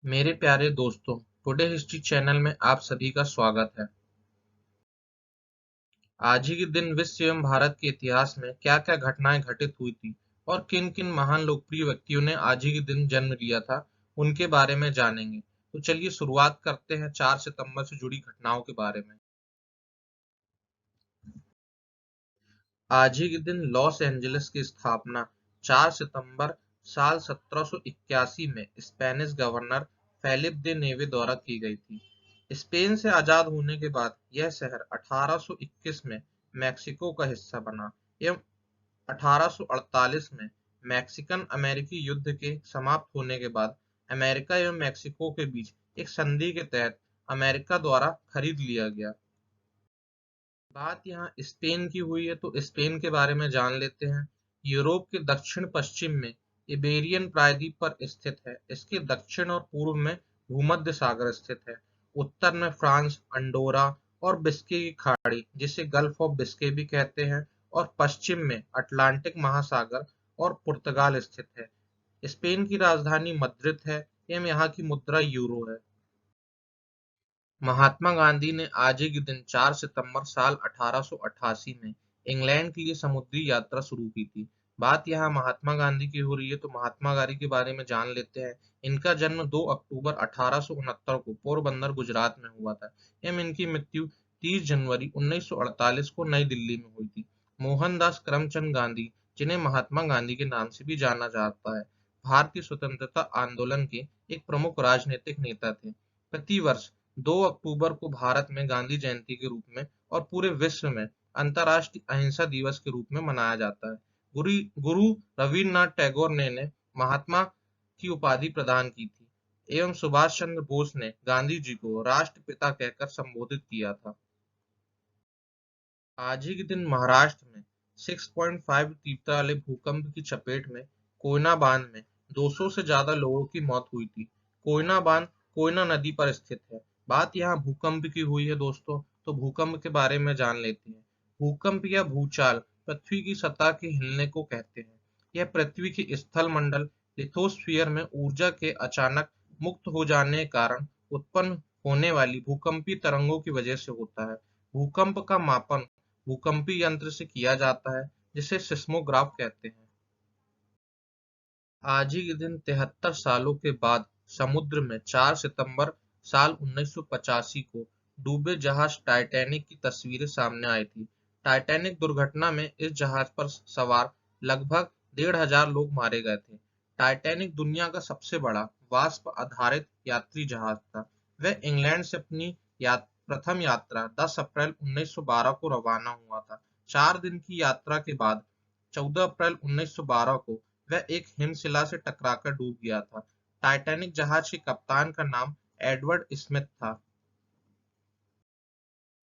मेरे प्यारे दोस्तों, टुडे हिस्ट्री चैनल में आप सभी का स्वागत है। आज ही के दिन विश्व एवं भारत के इतिहास में क्या-क्या घटनाएं घटित हुई थी और किन-किन महान लोकप्रिय व्यक्तियों ने आज ही के दिन जन्म लिया था, उनके बारे में जानेंगे। तो चलिए शुरुआत करते हैं 4 सितंबर से जुड़ी घटनाओं के बारे में। आज ही के दिन लॉस एंजलिस की स्थापना 4 सितंबर साल 1781 में स्पेनिश गवर्नर फेलिप दे नेवे द्वारा की गई थी। स्पेन से आजाद होने के बाद यह शहर 1821 में मैक्सिको का हिस्सा बना एवं 1848 में मैक्सिकन अमेरिकी युद्ध के समाप्त होने के बाद अमेरिका एवं मैक्सिको के बीच एक संधि के तहत अमेरिका द्वारा खरीद लिया गया। बात यहाँ स्पेन की हुई है तो स्पेन के बारे में जान लेते हैं। यूरोप के दक्षिण पश्चिम में इबेरियन प्रायद्वीप पर स्थित है। इसके दक्षिण और पूर्व में भूमध्य सागर स्थित है। उत्तर में फ्रांस, अंडोरा और बिस्के की खाड़ी जिसे गल्फ ऑफ बिस्के भी कहते हैं और पश्चिम में अटलांटिक महासागर और पुर्तगाल स्थित है। स्पेन की राजधानी मद्रिद है एवं यहाँ की मुद्रा यूरो है। महात्मा गांधी ने आज ही के दिन 4 सितंबर साल 1888 में इंग्लैंड के लिए समुद्री यात्रा शुरू की थी। बात यहाँ महात्मा गांधी की हो रही है तो महात्मा गांधी के बारे में जान लेते हैं। इनका जन्म 2 अक्टूबर 1869 को पोरबंदर गुजरात में हुआ था एवं इनकी मृत्यु 30 जनवरी 1948 को नई दिल्ली में हुई थी। मोहनदास करमचंद गांधी, जिन्हें महात्मा गांधी के नाम से भी जाना जाता है, भारतीय स्वतंत्रता आंदोलन के एक प्रमुख राजनीतिक नेता थे। प्रतिवर्ष 2 अक्टूबर को भारत में गांधी जयंती के रूप में और पूरे विश्व में अंतर्राष्ट्रीय अहिंसा दिवस के रूप में मनाया जाता है। गुरु गुरु रविन्द्रनाथ टैगोर ने महात्मा की उपाधि प्रदान की थी एवं सुभाष चंद्र बोस ने गांधी जी को राष्ट्रपिता कहकर संबोधित किया था। आज ही के दिन महाराष्ट्र में 6.5 तीव्रता वाले भूकंप की चपेट में कोयना बांध में 200 से ज्यादा लोगों की मौत हुई थी। कोयना बांध कोयना नदी पर स्थित है। बात यहाँ भूकंप की हुई है दोस्तों, तो भूकंप के बारे में जान लेते हैं। भूकंप या भूचाल पृथ्वी की सतह के हिलने को कहते हैं। यह पृथ्वी के स्थल मंडल लिथोस्फीयर में ऊर्जा के अचानक मुक्त हो जाने के कारण उत्पन्न होने वाली भूकंपीय तरंगों की वजह से होता है। भूकंप का मापन भूकंपी यंत्र से किया जाता है जिसे सिस्मोग्राफ कहते हैं। आज ही के दिन 73 सालों के बाद समुद्र में 4 सितंबर साल 1985 को डूबे जहाज टाइटैनिक की तस्वीरें सामने आई थी। टाइटैनिक दुर्घटना में इस जहाज पर सवार लगभग 1,500 लोग मारे गए थे। टाइटैनिक दुनिया का सबसे बड़ा वाष्प आधारित यात्री जहाज था। वह इंग्लैंड से अपनी प्रथम यात्रा 10 अप्रैल 1912 को रवाना हुआ था। 4 दिन की यात्रा के बाद 14 अप्रैल 1912 को वह एक हिमशिला से टकराकर डूब गया था। टाइटैनिक जहाज के कप्तान का नाम एडवर्ड स्मिथ था।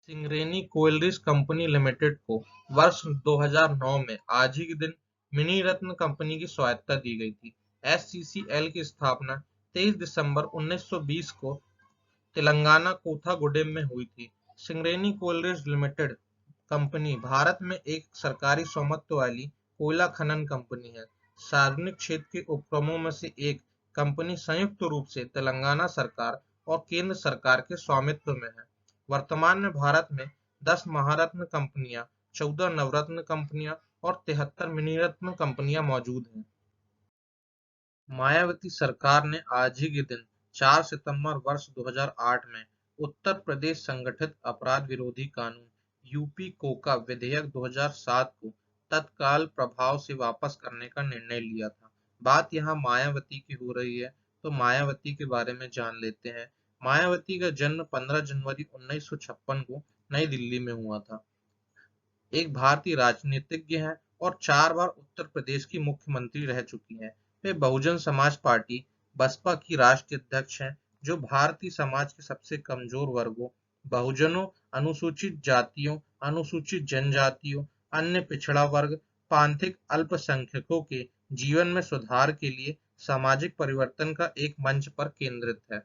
सिंगरेनी कोयलरीज कंपनी लिमिटेड को वर्ष 2009 में आज ही के दिन मिनी रत्न कंपनी की स्वायत्तता दी गई थी। एससीसीएल की स्थापना 23 दिसंबर 1920 को तेलंगाना कोथागुडेम में हुई थी। सिंगरेनी कोयलरीज लिमिटेड कंपनी भारत में एक सरकारी स्वामित्व वाली कोयला खनन कंपनी है। सार्वजनिक क्षेत्र के उपक्रमों में से एक कंपनी संयुक्त रूप से तेलंगाना सरकार और केंद्र सरकार के स्वामित्व में है। वर्तमान में भारत में 10 महारत्न कंपनियां, 14 नवरत्न कंपनियां और 73 मिनीरत्न कंपनियां मौजूद हैं। मायावती सरकार ने आज ही के दिन 4 सितंबर वर्ष 2008 में उत्तर प्रदेश संगठित अपराध विरोधी कानून यूपी कोका विधेयक 2007 को तत्काल प्रभाव से वापस करने का निर्णय लिया था। बात यहाँ मायावती की हो रही है तो मायावती के बारे में जान लेते हैं। मायावती का जन्म 15 जनवरी 1956 को नई दिल्ली में हुआ था। एक भारतीय राजनीतिज्ञ हैं और 4 बार उत्तर प्रदेश की मुख्यमंत्री रह चुकी हैं। वे बहुजन समाज पार्टी बसपा की राष्ट्रीय अध्यक्ष हैं, जो भारतीय समाज के सबसे कमजोर वर्गों, बहुजनों, अनुसूचित जातियों, अनुसूचित जनजातियों, अन्य पिछड़ा वर्ग, पांथिक अल्पसंख्यकों के जीवन में सुधार के लिए सामाजिक परिवर्तन का एक मंच पर केंद्रित है।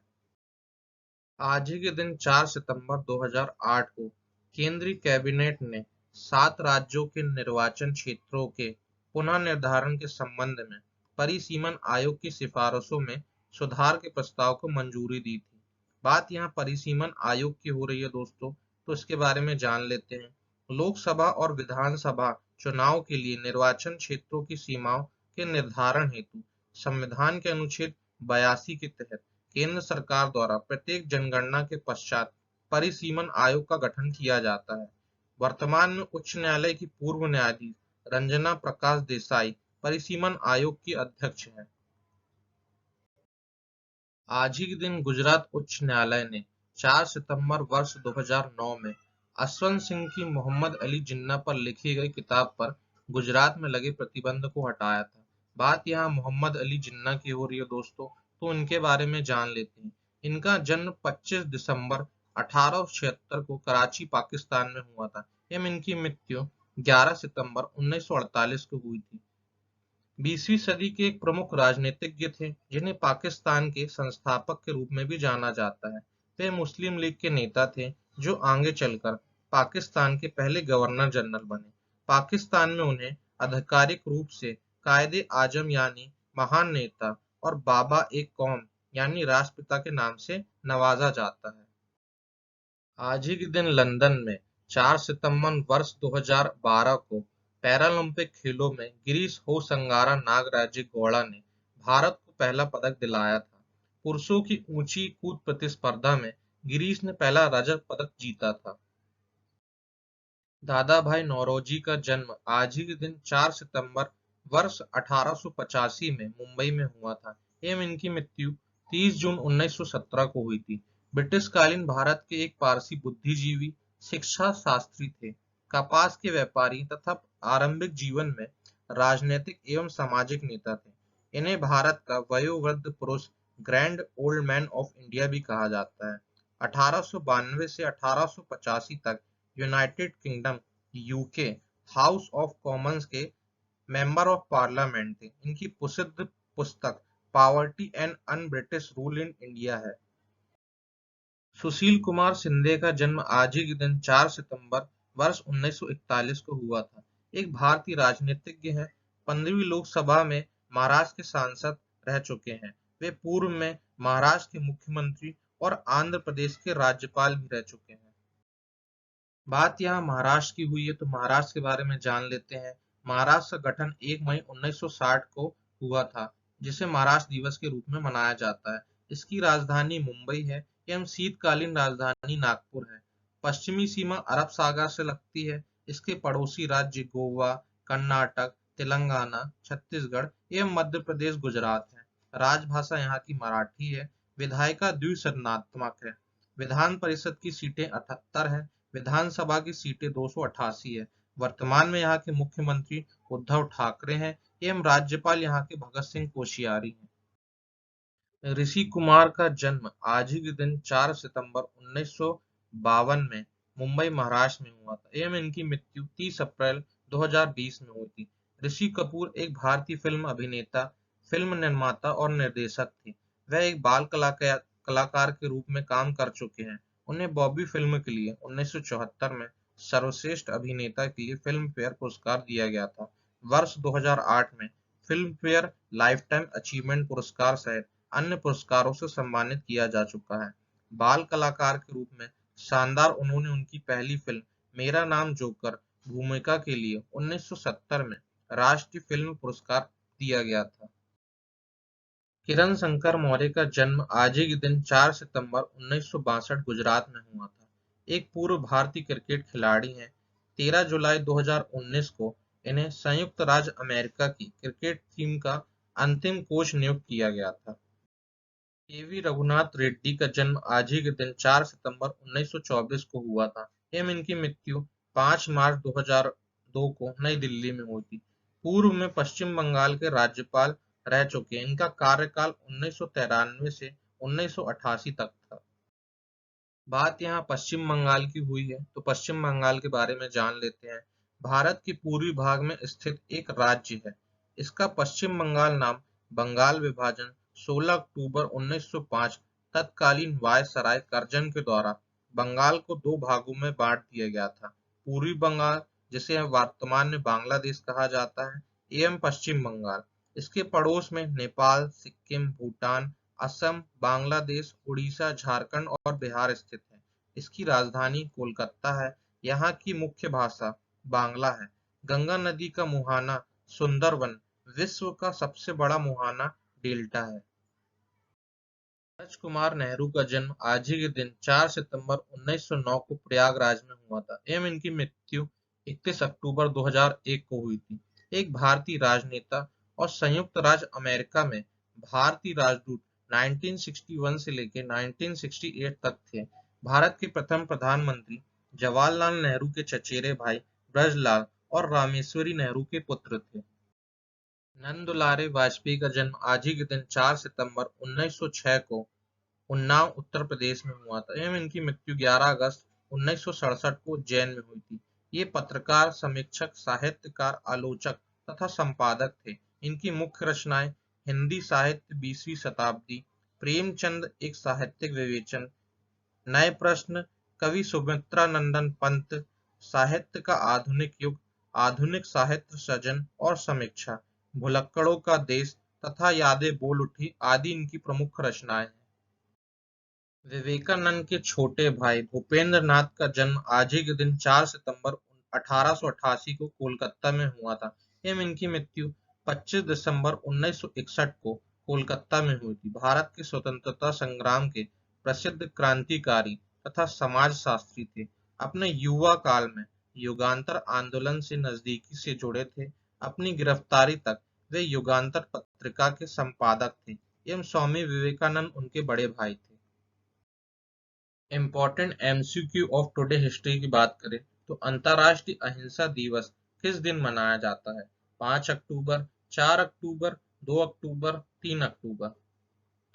आज ही के दिन 4 सितंबर 2008 को केंद्रीय कैबिनेट ने 7 राज्यों के निर्वाचन क्षेत्रों के पुनः निर्धारण के संबंध में परिसीमन आयोग की सिफारिशों में सुधार के प्रस्ताव को मंजूरी दी थी। बात यहाँ परिसीमन आयोग की हो रही है दोस्तों, तो इसके बारे में जान लेते हैं। लोकसभा और विधानसभा चुनाव के लिए निर्वाचन क्षेत्रों की सीमाओं के निर्धारण हेतु संविधान के अनुच्छेद 82 के तहत केंद्र सरकार द्वारा प्रत्येक जनगणना के पश्चात परिसीमन आयोग का गठन किया जाता है। वर्तमान में उच्च न्यायालय की पूर्व न्यायाधीश रंजना प्रकाश देसाई परिसीमन आयोग की अध्यक्ष है। आज ही के दिन गुजरात उच्च न्यायालय ने 4 सितंबर वर्ष 2009 में असवंत सिंह की मोहम्मद अली जिन्ना पर लिखी गई किताब पर गुजरात में लगे प्रतिबंध को हटाया था। बात यहाँ मोहम्मद अली जिन्ना की हो रही है दोस्तों, तो इनके बारे में जान लेते हैं। इनका जन्म 25 दिसंबर 1876 को कराची पाकिस्तान में हुआ था एवं इनकी मृत्यु 11 सितंबर 1948 को हुई थी। 20वीं सदी के एक प्रमुख राजनीतिज्ञ थे जिन्हें पाकिस्तान के संस्थापक के रूप में भी जाना जाता है। वे मुस्लिम लीग के नेता थे जो आगे चलकर पाकिस्तान के पहले गवर्नर जनरल बने। पाकिस्तान में उन्हें आधिकारिक रूप से कायदे आजम यानी महान नेता और बाबा एक कौम यानी राष्ट्रपिता के नाम से नवाजा जाता है। आज ही के दिन लंदन में 4 सितंबर वर्ष 2012 को पैरालंपिक खेलों में गिरीश होसंगारा नागराज गौड़ा ने भारत को पहला पदक दिलाया था। पुरुषों की ऊंची कूद प्रतिस्पर्धा में गिरीश ने पहला रजत पदक जीता था। दादा भाई नौरोजी का जन्म आज ही के दिन 4 सितंबर वर्ष 1885 में मुंबई में हुआ था एवं इनकी मृत्यु 30 जून 1917 को हुई थी। ब्रिटिशकालीन भारत के एक पारसी बुद्धिजीवी, शिक्षा शास्त्री थे, कपास के व्यापारी तथा आरंभिक जीवन में राजनीतिक एवं सामाजिक नेता थे। इन्हें भारत का वयोवृद्ध पुरुष, grand old man of India भी कहा जाता है। 1892 से 1885 तक United kingdom UK house of Commons के मेंबर ऑफ पार्लियामेंट थे। इनकी प्रसिद्ध पुस्तक poverty and un British rule in India है। सुशील कुमार शिंदे का जन्म आज ही के दिन 4 सितंबर वर्ष 1941 को हुआ था। एक भारतीय राजनीतिज्ञ हैं। 15वीं लोकसभा में महाराष्ट्र के सांसद रह चुके हैं। वे पूर्व में महाराष्ट्र के मुख्यमंत्री और आंध्र प्रदेश के राज्यपाल भी रह चुके हैं। बात यहाँ महाराष्ट्र की हुई है, तो महाराष्ट्र के बारे में जान लेते हैं। महाराष्ट्र का गठन 1 मई 1960 को हुआ था, जिसे महाराष्ट्र दिवस के रूप में मनाया जाता है। इसकी राजधानी मुंबई है एवं शीतकालीन राजधानी नागपुर है। पश्चिमी सीमा अरब सागर से लगती है। इसके पड़ोसी राज्य गोवा, कर्नाटक, तेलंगाना, छत्तीसगढ़ एवं मध्य प्रदेश, गुजरात है। राजभाषा यहाँ की मराठी है। विधायिका द्विसदनात्मक है। विधान परिषद की सीटें 78 है। विधानसभा की सीटें 288 है। वर्तमान में यहाँ के मुख्यमंत्री उद्धव ठाकरे हैं एवं राज्यपाल यहाँ के भगत सिंह कोश्यारी हैं। ऋषि कुमार का जन्म आज ही के दिन 4 सितंबर 1952 में मुंबई, महाराष्ट्र में हुआ था एवं इनकी मृत्यु 30 अप्रैल 2020 में हुई थी। ऋषि कपूर एक भारतीय फिल्म अभिनेता, फिल्म निर्माता और निर्देशक थे। वह एक बाल कलाकार के रूप में काम कर चुके हैं। उन्हें बॉबी फिल्म के लिए 1974 में सर्वश्रेष्ठ अभिनेता के लिए फिल्म फेयर पुरस्कार दिया गया था। वर्ष 2008 में फिल्म फेयर लाइफटाइम अचीवमेंट पुरस्कार सहित अन्य पुरस्कारों से सम्मानित किया जा चुका है। बाल कलाकार के रूप में शानदार उन्होंने उनकी पहली फिल्म मेरा नाम जोकर भूमिका के लिए 1970 में राष्ट्रीय फिल्म पुरस्कार दिया गया था। किरण शंकर मौर्य का जन्म आज ही के दिन 4 सितंबर 1962 गुजरात में हुआ था। एक पूर्व भारतीय क्रिकेट खिलाड़ी हैं। 13 जुलाई 2019 को इन्हें संयुक्त राज्य अमेरिका की क्रिकेट टीम का अंतिम कोच नियुक्त किया गया था। केवी रघुनाथ रेड्डी का जन्म आज ही के दिन 4 सितंबर 1924 को हुआ था एवं इनकी मृत्यु 5 मार्च 2002 को नई दिल्ली में हुई थी। पूर्व में पश्चिम बंगाल के राज्यपाल रह चुके हैं। इनका कार्यकाल 1993 से 1988 तक था। बात यहाँ पश्चिम बंगाल की हुई है, तो पश्चिम बंगाल के बारे में जान लेते हैं। भारत के पूर्वी भाग में स्थित एक राज्य है। इसका पश्चिम बंगाल नाम बंगाल विभाजन 16 अक्टूबर 1905 तत्कालीन वायसराय कर्जन के द्वारा बंगाल को दो भागों में बांट दिया गया था। पूर्वी बंगाल, जिसे वर्तमान में बांग्लादेश कहा जाता है, एवं पश्चिम बंगाल। इसके पड़ोस में नेपाल, सिक्किम, भूटान, असम, बांग्लादेश, उड़ीसा, झारखंड और बिहार स्थित है। इसकी राजधानी कोलकाता है। यहाँ की मुख्य भाषा बांग्ला है। गंगा नदी का मुहाना सुंदरवन विश्व का सबसे बड़ा मुहाना डेल्टा है। राजकुमार नेहरू का जन्म आज ही के दिन 4 सितंबर 1909 को प्रयागराज में हुआ था एवं इनकी मृत्यु 31 अक्टूबर 2001 को हुई थी। एक भारतीय राजनेता और संयुक्त राज्य अमेरिका में भारतीय राजदूत 1961 से लेकर 1968 तक थे। भारत के प्रथम प्रधानमंत्री जवाहरलाल नेहरू के चचेरे भाई ब्रजलाल और रामेश्वरी नेहरू के पुत्र थे। नंदुलारे वाजपेयी का जन्म आज ही के दिन 4 सितंबर 1906 को उन्नाव उत्तर प्रदेश में हुआ था एवं इनकी मृत्यु 11 अगस्त 1967 को उज्जैन में हुई थी। ये पत्रकार, समीक्षक, साहित्यकार, आलोचक तथा संपादक थे। इनकी मुख्य रचनाएं हिंदी साहित्य 20वीं शताब्दी, प्रेमचंद एक साहित्यिक विवेचन, नए प्रश्न, कवि सुमित्रानंदन पंत, साहित्य का आधुनिक युग, आधुनिक साहित्य सृजन और समीक्षा, भुलक्कड़ों का देश तथा यादें बोल उठी आदि इनकी प्रमुख रचनाएं हैं। विवेकानंद के छोटे भाई भूपेंद्र नाथ का जन्म आज ही के दिन 4 सितंबर 1888 को कोलकाता में हुआ था एवं इनकी मृत्यु 25 दिसंबर 1961 को कोलकाता में हुई थी। भारत के स्वतंत्रता संग्राम के प्रसिद्ध क्रांतिकारी तथा समाजशास्त्री थे। अपने युवा काल में युगांतर आंदोलन से नजदीकी से जुड़े थे। अपनी गिरफ्तारी तक वे युगांतर पत्रिका के संपादक थे एवं स्वामी विवेकानंद उनके बड़े भाई थे। Important MCQ of today history की बात करें तो अंतर्राष्ट्रीय अहिंसा दिवस किस दिन मनाया जाता है? 5 अक्टूबर, 4 अक्टूबर, 2 अक्टूबर, 3 अक्टूबर।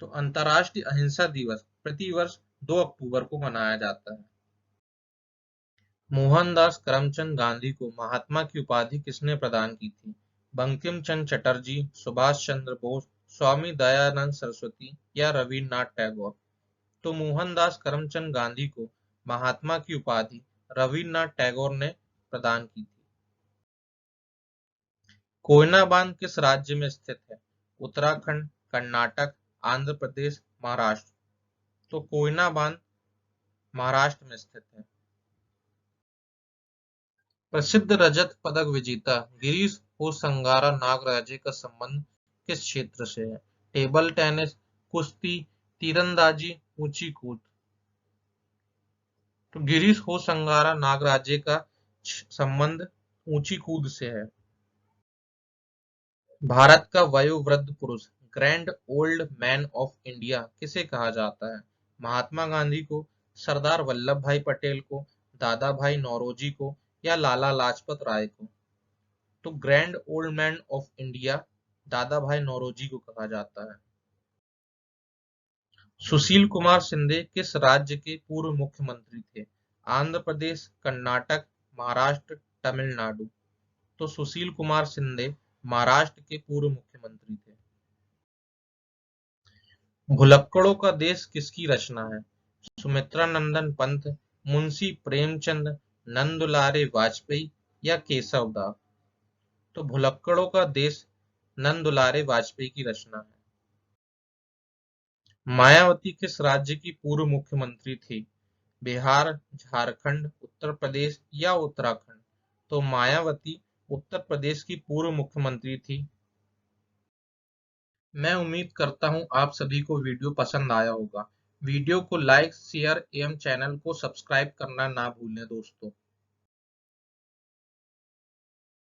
तो अंतर्राष्ट्रीय अहिंसा दिवस प्रतिवर्ष 2 अक्टूबर को मनाया जाता है। मोहनदास करमचंद गांधी को महात्मा की उपाधि किसने प्रदान की थी? बंकिम चंद्र चटर्जी, सुभाष चंद्र बोस, स्वामी दयानंद सरस्वती या रविन्द्रनाथ टैगोर। तो मोहनदास करमचंद गांधी को महात्मा की उपाधि रविन्द्रनाथ टैगोर ने प्रदान की थी। कोयना बांध किस राज्य में स्थित है? उत्तराखंड, कर्नाटक, आंध्र प्रदेश, महाराष्ट्र। तो कोयना बांध महाराष्ट्र में स्थित है। प्रसिद्ध रजत पदक विजेता गिरीश होसंगारा नागराजे का संबंध किस क्षेत्र से है? टेबल टेनिस, कुश्ती, तीरंदाजी, ऊंची कूद। तो गिरीश होसंगारा नागराजे का संबंध ऊंची कूद से है। भारत का वयोवृद्ध पुरुष grand old man of India किसे कहा जाता है? महात्मा गांधी को, सरदार वल्लभ भाई पटेल को, दादा भाई नौरोजी को या लाला लाजपत राय को। तो grand old man of India दादा भाई नौरोजी को कहा जाता है। सुशील कुमार शिंदे किस राज्य के पूर्व मुख्यमंत्री थे? आंध्र प्रदेश, कर्नाटक, महाराष्ट्र, तमिलनाडु। तो सुशील कुमार शिंदे महाराष्ट्र के पूर्व मुख्यमंत्री थे। भुलक्कड़ों का देश किसकी रचना है? सुमित्रानंदन पंत, मुंशी प्रेमचंद, नंदुलारे वाजपेयी या केशव दास। तो भुलक्कड़ों का देश नंदुलारे वाजपेयी की रचना है। मायावती किस राज्य की पूर्व मुख्यमंत्री थी? बिहार, झारखंड, उत्तर प्रदेश या उत्तराखंड। तो मायावती उत्तर प्रदेश की पूर्व मुख्यमंत्री थी। मैं उम्मीद करता हूं आप सभी को वीडियो पसंद आया होगा। वीडियो को लाइक, शेयर एवं चैनल को सब्सक्राइब करना ना भूलें दोस्तों।